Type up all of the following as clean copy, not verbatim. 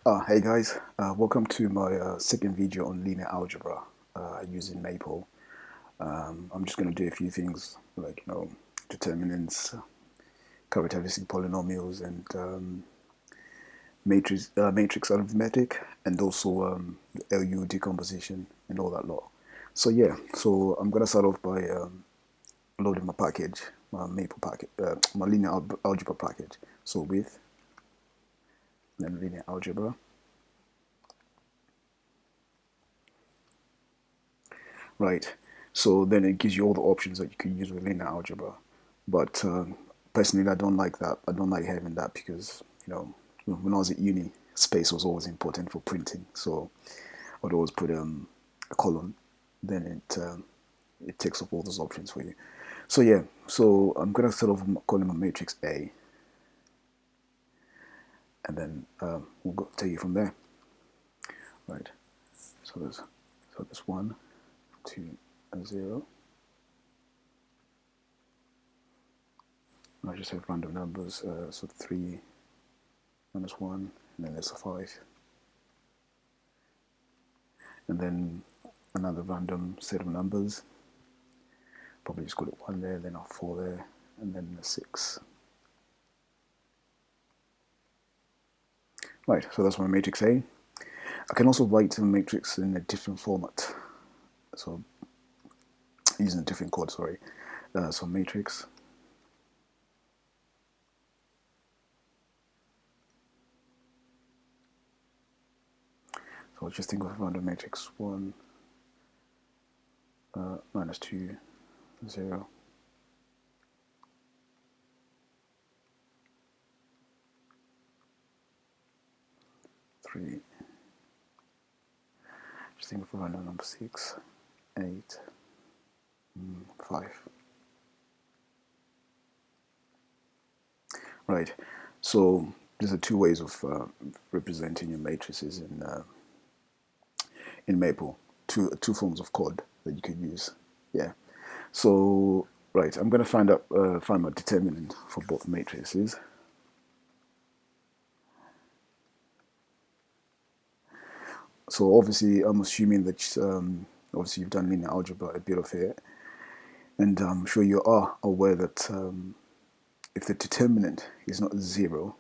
Hey guys, welcome to my second video on linear algebra using Maple. I'm just going to do a few things like, determinants, characteristic polynomials, and matrix arithmetic, and also LU decomposition and all that lot. So yeah, so I'm going to start off by loading my package, my Maple package, my linear algebra package. So with then linear algebra. Right. So then it gives you all the options that you can use with linear algebra. But personally, I don't like that. I don't like having that because, when I was at uni, space was always important for printing. So I'd always put a column. Then it takes off all those options for you. So yeah, so I'm going to start off calling my matrix A. And then we'll take it from there. Right. So there's 1, 2, and 0. I just have random numbers, so 3 minus 1, and then there's a 5. And then another random set of numbers. Probably just call it 1 there, then a 4 there, and then a 6. Right, so that's my matrix A. I can also write the matrix in a different format. So using a different code, sorry. So matrix. So I'll just think of random matrix 1, minus 2, 0. Three. Just think of a random number 6, 8, 5. Right. So these are two ways of representing your matrices in Maple. Two forms of code that you can use. Yeah. So right, I'm going to find my determinant for both matrices. So obviously, I'm assuming that obviously you've done linear algebra a bit of it, and I'm sure you are aware that if the determinant is not 0,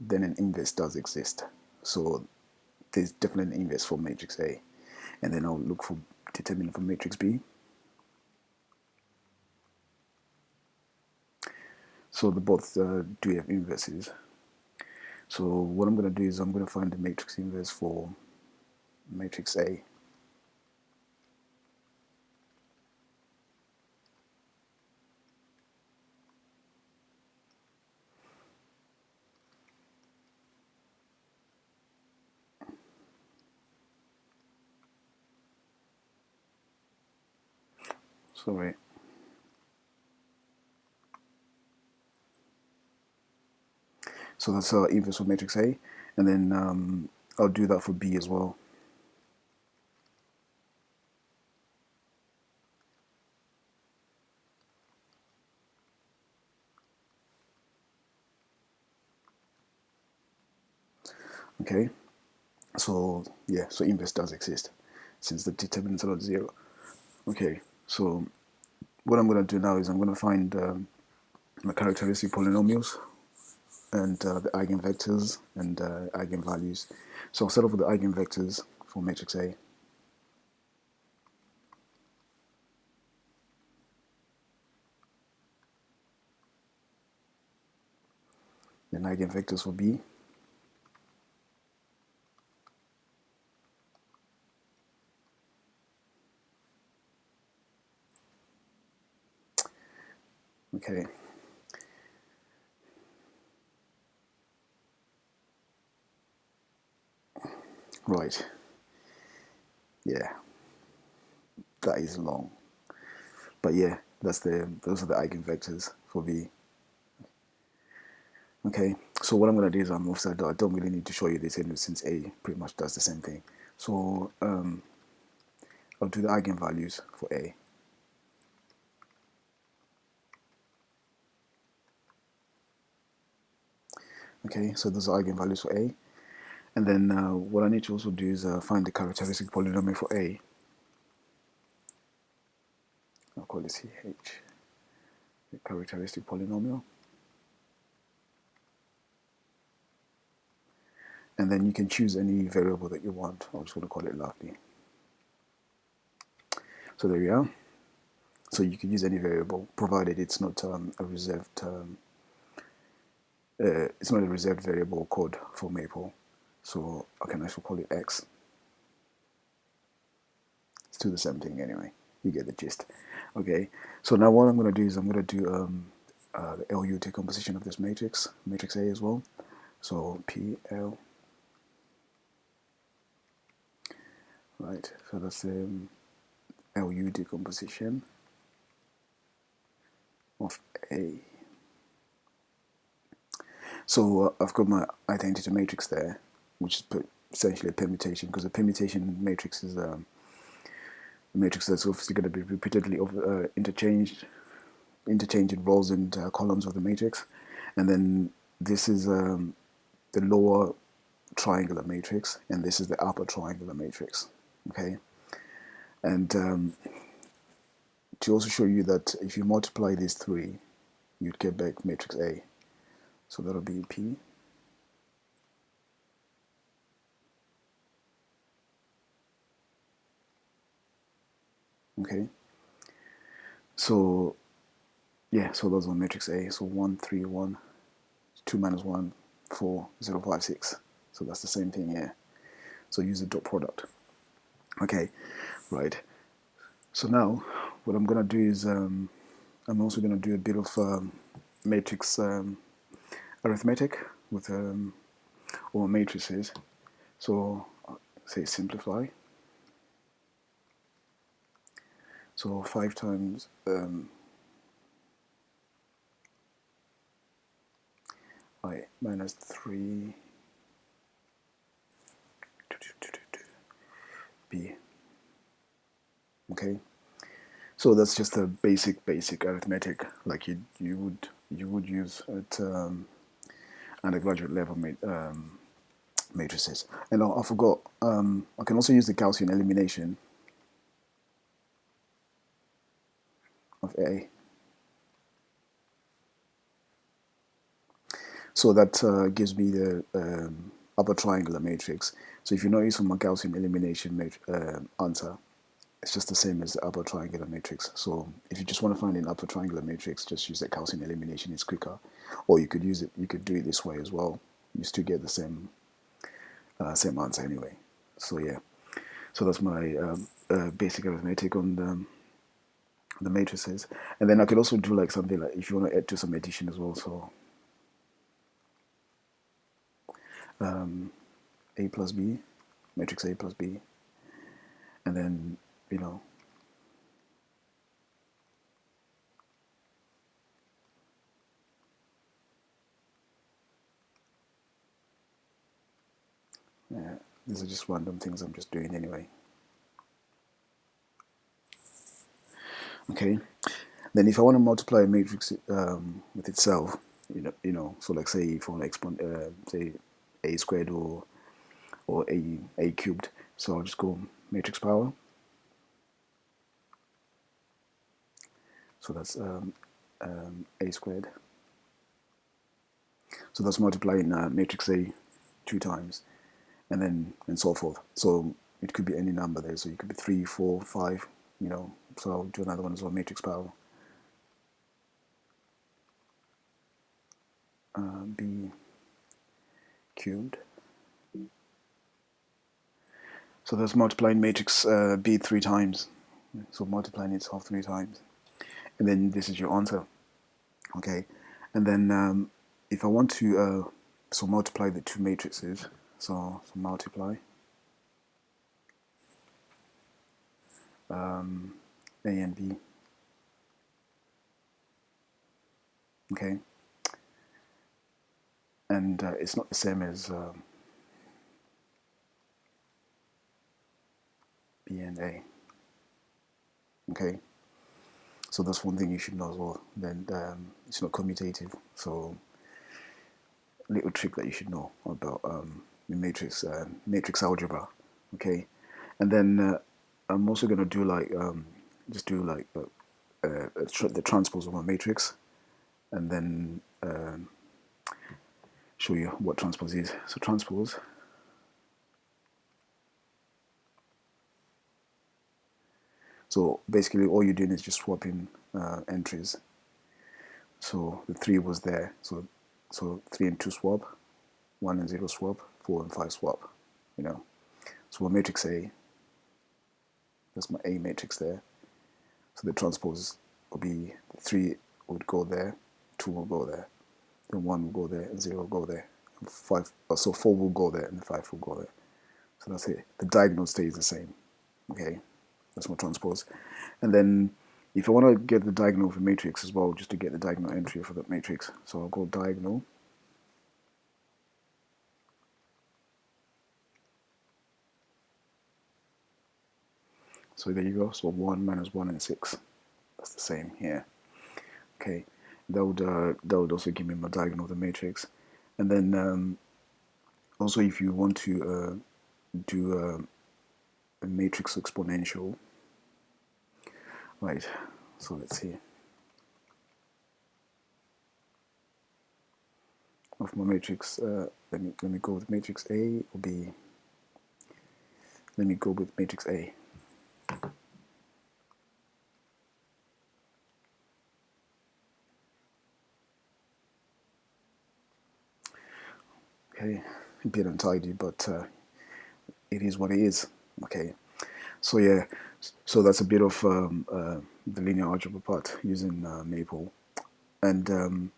then an inverse does exist. So there's definitely an inverse for matrix A, and then I'll look for determinant for matrix B. So they both do have inverses. So what I'm going to do is I'm going to find the matrix inverse for matrix A. Sorry. So that's inverse for matrix A, and then I'll do that for B as well. Okay, so yeah, so inverse does exist since the determinants are not 0. Okay, so what I'm going to do now is I'm going to find my characteristic polynomials and the eigenvectors and eigenvalues. So I'll start off with the eigenvectors for matrix A. Then eigenvectors for B. Okay. Right. Yeah, that is long. But yeah, those are the eigenvectors for B. Okay, so what I'm going to do is I don't really need to show you this anyway since A pretty much does the same thing. So I'll do the eigenvalues for A. Okay, so those are eigenvalues for A. And then what I need to also do is find the characteristic polynomial for A. I'll call it CH, the characteristic polynomial. And then you can choose any variable that you want. I'm just going to call it lovely. So there we are. So you can use any variable, provided it's not a reserved it's not a reserved variable code for Maple. So I can actually call it X. It's still the same thing anyway. You get the gist. Okay. So now what I'm going to do is I'm going to do the LU decomposition of this matrix A as well. So PL. Right. So that's LU decomposition of A. So I've got my identity matrix there, which is essentially a permutation, because a permutation matrix is a matrix that's obviously going to be repeatedly interchanging rows and columns of the matrix. And then this is the lower triangular matrix, and this is the upper triangular matrix. Okay. And to also show you that if you multiply these three, you'd get back matrix A. So that'll be P. Okay. So yeah, so those are matrix A. So 1, 3, 1, 2 minus 1, 4, 0, 5, 6. So that's the same thing here. So use the dot product. Okay, right. So now what I'm gonna do is I'm also gonna do a bit of matrix arithmetic with or matrices. So say simplify. So 5 times I minus 3 B. Okay. So that's just a basic arithmetic like you would use at undergraduate level matrices. And I forgot, I can also use the Gaussian elimination of A. So that gives me the upper triangular matrix. So if you notice from my Gaussian elimination answer, it's just the same as the upper triangular matrix. So if you just want to find an upper triangular matrix, just use that Gaussian elimination. It's quicker. Or you could use it. You could do it this way as well. You still get the same answer anyway. So yeah. So that's my basic arithmetic on the matrices. And then I could also do like something like if you want to add to some addition as well. So A plus B, matrix A plus B, and then these are just random things I'm just doing anyway. Okay, then if I want to multiply a matrix with itself, so like say if I want to say A squared or A cubed, so I'll just go matrix power. So that's A squared. So that's multiplying matrix A 2 times, and so forth. So it could be any number there. So it could be 3, 4, 5. So I'll do another one as well. Matrix power B cubed. So that's multiplying matrix B 3 times. So multiplying itself 3 times, and then this is your answer. Okay, and then if I want to so multiply the two matrices, so multiply A and B. Okay, and it's not the same as B and A. Okay, so that's one thing you should know as well. Then it's not commutative. So little trick that you should know about in matrix algebra. Okay, and then I'm also gonna do like just do like the transpose of a matrix, and then show you what transpose is. So transpose. So basically, all you're doing is just swapping entries. So the 3 was there. So 3 and 2 swap, 1 and 0 swap, 4 and 5 swap. You know. So a matrix A. That's my A matrix there. So the transpose will be 3 would go there, 2 will go there, then 1 will go there, and 0 will go there. And 5, so 4 will go there, and 5 will go there. So that's it. The diagonal stays the same. Okay, that's my transpose. And then if I want to get the diagonal of a matrix as well, just to get the diagonal entry for that matrix, so I'll go diagonal. So there you go. So 1 minus 1 and 6. That's the same here. Okay, that would also give me my diagonal of the matrix. And then also, if you want to do a matrix exponential, right? So let's see. Of my matrix, let me go with matrix A or B. Let me go with matrix A. Okay, a bit untidy, but it is what it is. Okay, so yeah, so that's a bit of the linear algebra part using Maple, and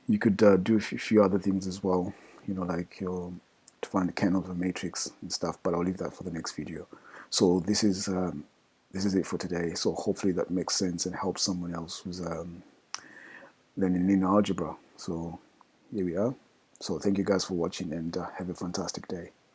you could do a few other things as well. You know, like to find the kernel of a matrix and stuff. But I'll leave that for the next video. So this is it for today. So hopefully that makes sense and helps someone else who's learning linear algebra. So here we are. So thank you guys for watching, and have a fantastic day.